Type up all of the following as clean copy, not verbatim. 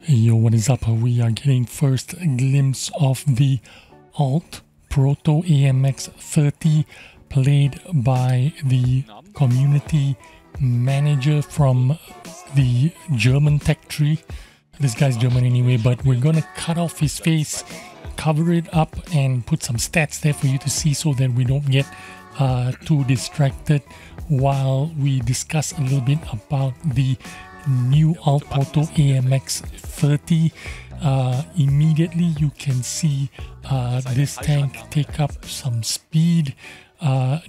Yo, what is up? We are getting first glimpse of the Alt Proto AMX 30 played by the community manager from the German tech tree. This guy's German anyway, but we're gonna cut off his face, cover it up and put some stats there for you to see so that we don't get too distracted while we discuss a little bit about the new Alt Proto AMX 30. Immediately you can see this tank take up some speed,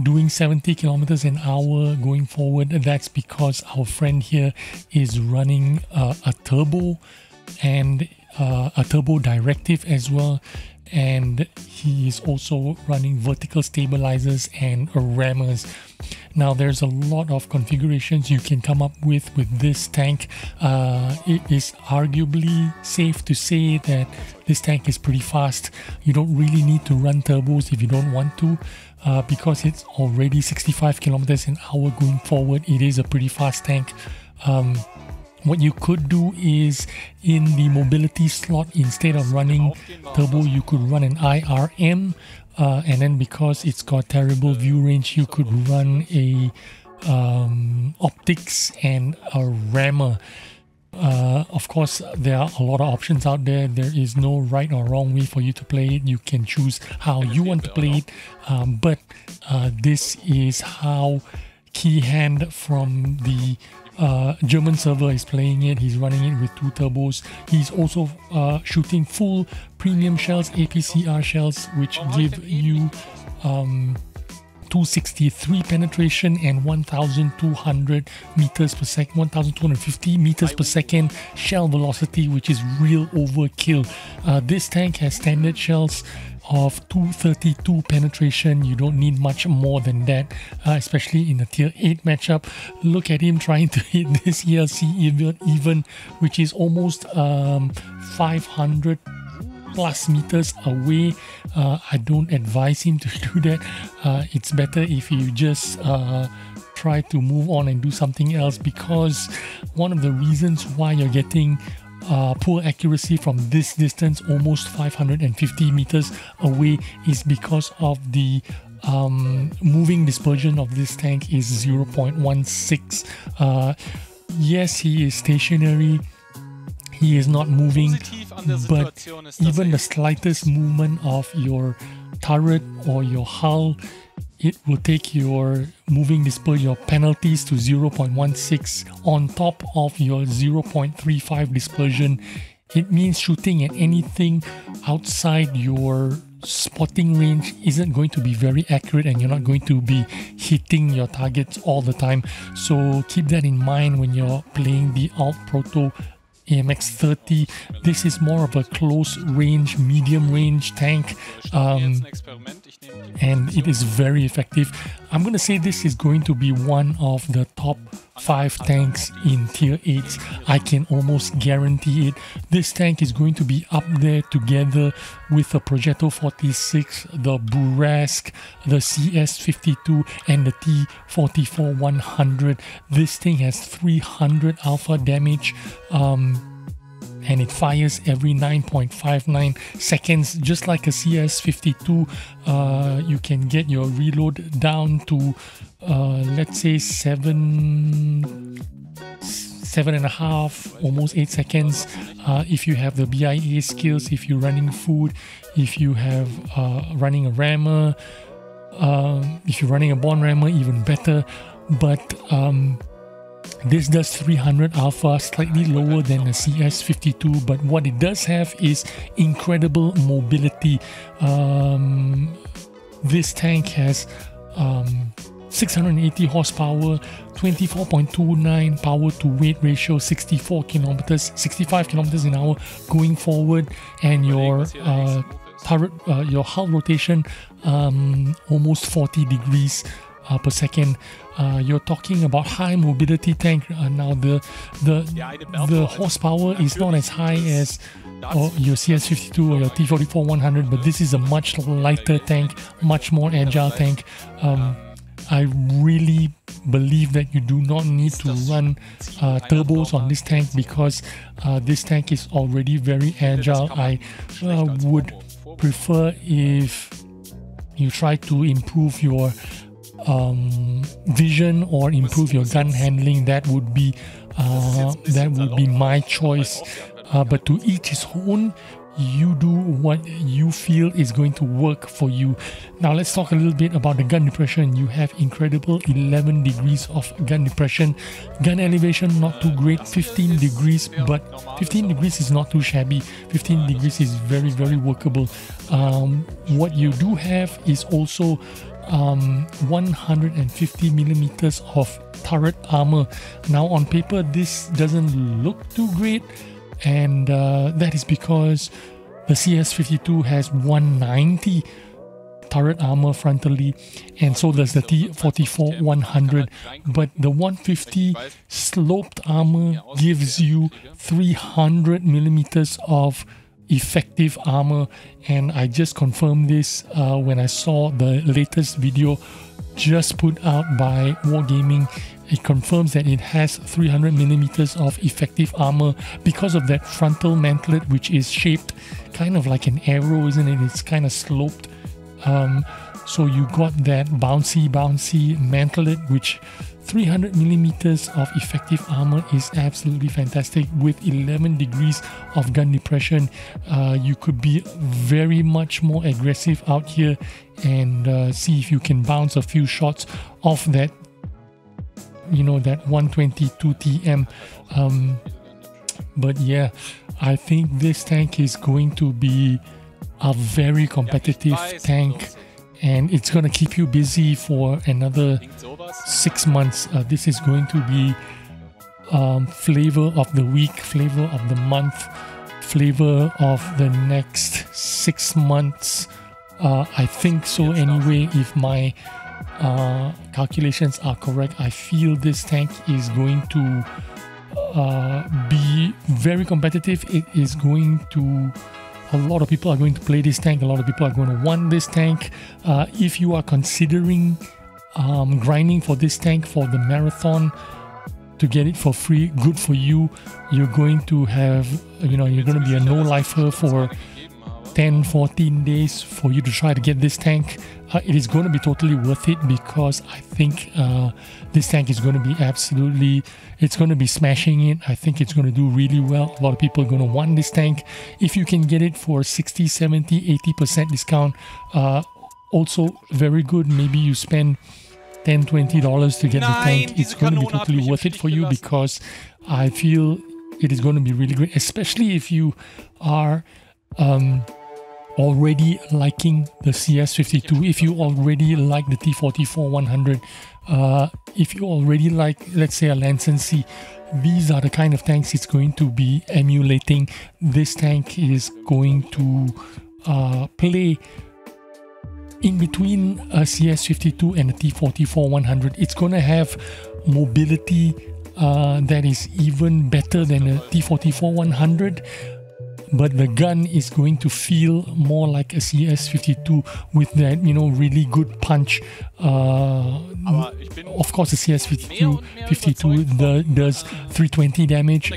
doing 70 kilometers an hour going forward. That's because our friend here is running a turbo and a turbo directive as well, and he is also running vertical stabilizers and rammers. Now there's a lot of configurations you can come up with this tank. It is arguably safe to say that this tank is pretty fast. You don't really need to run turbos if you don't want to, because it's already 65 kilometers an hour going forward. It is a pretty fast tank. What you could do is, in the mobility slot, instead of running turbo, you could run an IRM, and then because it's got terrible view range, you could run a optics and a rammer. Of course, there are a lot of options out there. There is no right or wrong way for you to play it. You can choose how you want to play it, but this is how Keyhand from the German server is playing it. He's running it with 2 turbos. He's also shooting premium shells, APCR shells, which give you 263 penetration and 1,200 meters per second, 1,250 meters per second shell velocity, which is real overkill. This tank has standard shells of 232 penetration. You don't need much more than that, especially in a tier 8 matchup. Look at him trying to hit this ELC even, which is almost 500 plus meters away. I don't advise him to do that. It's better if you just try to move on and do something else, because one of the reasons why you're getting poor accuracy from this distance, almost 550 meters away, is because of the moving dispersion of this tank is 0.16. Yes, he is stationary, he is not moving, but even the slightest movement of your turret or your hull, it will take your moving dispersion, your penalties, to 0.16 on top of your 0.35 dispersion. It means shooting at anything outside your spotting range isn't going to be very accurate, and you're not going to be hitting your targets all the time. So keep that in mind when you're playing the Alt Proto AMX 30. This is more of a close range, medium range tank, and it is very effective. I'm going to say this is going to be one of the top 5 tanks in tier 8. I can almost guarantee it. This tank is going to be up there together with the Progetto 46, the Burasque, the CS52 and the T44-100. This thing has 300 alpha damage, and it fires every 9.59 seconds, just like a CS52. You can get your reload down to let's say 7.5, almost 8 seconds. If you have the BIA skills, if you're running food, if you have running a rammer, if you're running a bond rammer, even better. But this does 300 alpha, slightly lower than the CS52, but what it does have is incredible mobility. This tank has 680 horsepower, 24.29 power to weight ratio, 65 kilometers an hour going forward, and your turret, your hull rotation, almost 40 degrees per second. You're talking about high mobility tank. Now the horsepower is not as high as your CS52 or your T44-100, but this is a much lighter tank, much more agile tank. I really believe that you do not need to run turbos on this tank because this tank is already very agile. I would prefer if you try to improve your vision or improve your gun handling. That would be my choice. But to each his own. You do what you feel is going to work for you. Now let's talk a little bit about the gun depression. You have incredible 11 degrees of gun depression. Gun elevation not too great, 15 degrees, but 15 degrees is not too shabby. 15 degrees is very, very workable. What you do have is also 150 millimeters of turret armor. Now on paper this doesn't look too great, and that is because the CS52 has 190 turret armor frontally, and so does the T44-100, but the 150 sloped armor gives you 300 millimeters of effective armor, and I just confirmed this when I saw the latest video just put out by Wargaming. It confirms that it has 300 millimeters of effective armor because of that frontal mantlet, which is shaped kind of like an arrow, isn't it? It's kind of sloped. So you got that bouncy mantlet, which 300 millimeters of effective armor is absolutely fantastic. With 11 degrees of gun depression, you could be very much more aggressive out here and see if you can bounce a few shots off that, you know, that 122 TM. But yeah, I think this tank is going to be a very competitive tank, and it's going to keep you busy for another 6 months. This is going to be flavor of the week, flavor of the month, flavor of the next 6 months. I think so anyway, if my calculations are correct. I feel this tank is going to be very competitive. It is going to, a lot of people are going to play this tank. A lot of people are going to want this tank. If you are considering grinding for this tank for the marathon to get it for free, good for you. You're going to have, you know, you're going to be a no-lifer for 10-14 days for you to try to get this tank. It is going to be totally worth it because I think this tank is going to be absolutely, it's going to be smashing it. I think it's going to do really well. A lot of people are going to want this tank. If you can get it for 60, 70, 80% discount, also very good. Maybe you spend $10, $20 to get the tank. It's going to be totally worth it for you because I feel it is going to be really great, especially if you are already liking the CS52, if you already like the T44-100, if you already like, let's say, a Lansen-C, these are the kind of tanks it's going to be emulating. This tank is going to play in between a CS52 and a T44-100. It's going to have mobility that is even better than a T44-100. But the gun is going to feel more like a CS52 with that, you know, really good punch. Of course, the CS52 does 320 damage.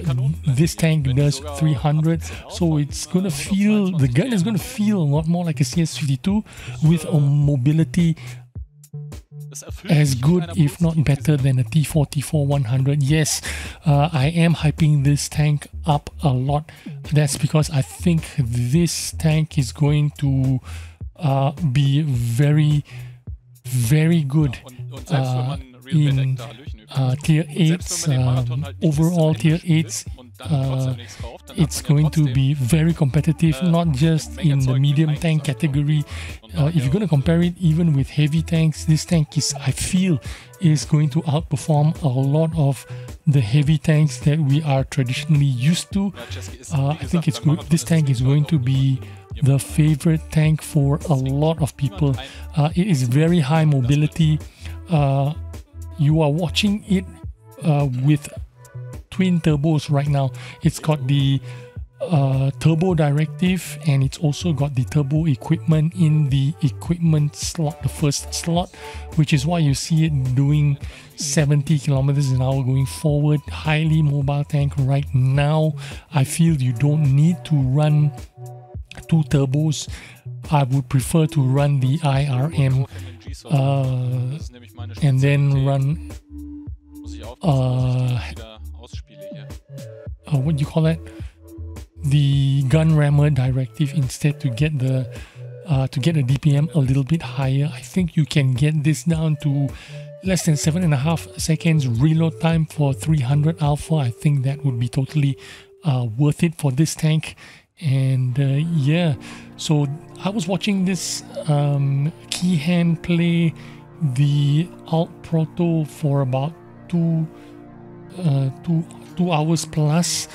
This tank does 300. So it's going to feel, the gun is going to feel a lot more like a CS52 with a mobility as good, if not better, than a T44-100. Yes, I am hyping this tank up a lot. That's because I think this tank is going to be very, very good in tier 8s, overall tier 8s. It's going to be very competitive, not just in the medium tank category. If you're going to compare it even with heavy tanks, this tank is, I feel, is going to outperform a lot of the heavy tanks that we are traditionally used to. I think it's good. This tank is going to be the favorite tank for a lot of people. It is very high mobility. You are watching it with twin turbos right now. It's got the turbo directive, and it's also got the turbo equipment in the equipment slot, the first slot, which is why you see it doing 70 kilometers an hour going forward. Highly mobile tank right now. I feel you don't need to run two turbos. I would prefer to run the IRM and then run what do you call that? The gun rammer directive instead to get the DPM a little bit higher. I think you can get this down to less than 7.5 seconds reload time for 300 alpha. I think that would be totally worth it for this tank. And yeah, so I was watching this Keyhand play the Alt Proto for about two hours plus.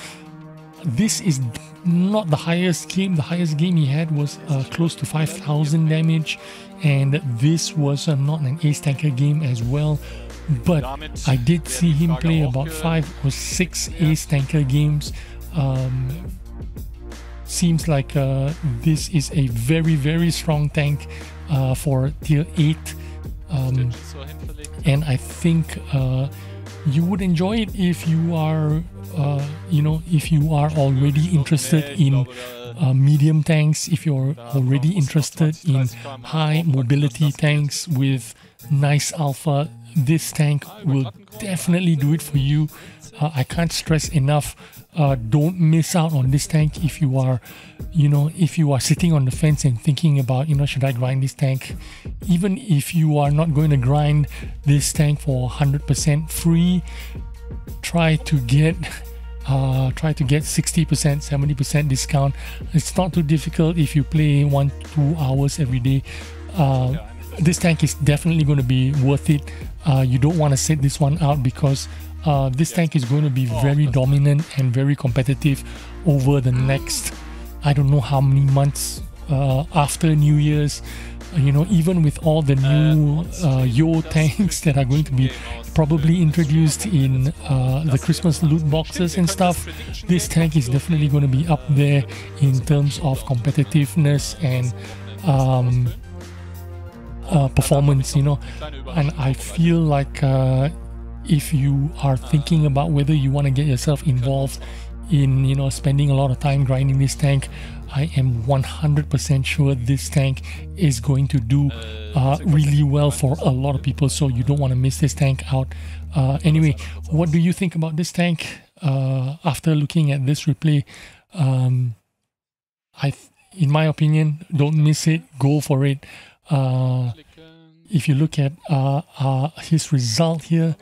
This is not the highest game. The highest game he had was close to 5,000 damage, and this was not an ace tanker game as well. But I did see him play about 5 or 6 ace tanker games. Seems like this is a very, very strong tank for tier 8, and I think you would enjoy it if you are if you are already interested in medium tanks, if you're already interested in high mobility tanks with nice alpha. This tank will definitely do it for you. I can't stress enough, don't miss out on this tank if you are sitting on the fence and thinking about, should I grind this tank? Even if you are not going to grind this tank for 100% free, try to get 60%, 70% discount. It's not too difficult if you play 1-2 hours every day. This tank is definitely going to be worth it. You don't want to set this one out because this tank is going to be very dominant and very competitive over the next, I don't know how many months after New Year's. Even with all the new Yo tanks that are going to be probably introduced in the Christmas loot boxes and stuff, this tank is definitely going to be up there in terms of competitiveness and performance, and I feel like if you are thinking about whether you want to get yourself involved in spending a lot of time grinding this tank, I am 100% sure this tank is going to do really well for a lot of people, so you don't want to miss this tank out. Anyway, what do you think about this tank after looking at this replay? In my opinion, don't miss it, go for it. If you look at his result here,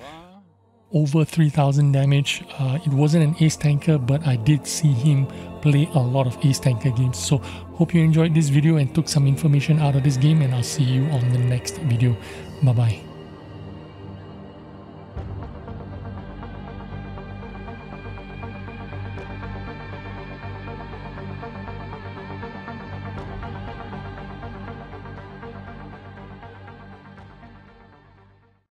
over 3,000 damage. It wasn't an ace tanker, but I did see him play a lot of ace tanker games. So hope you enjoyed this video and took some information out of this game, and I'll see you on the next video. Bye bye.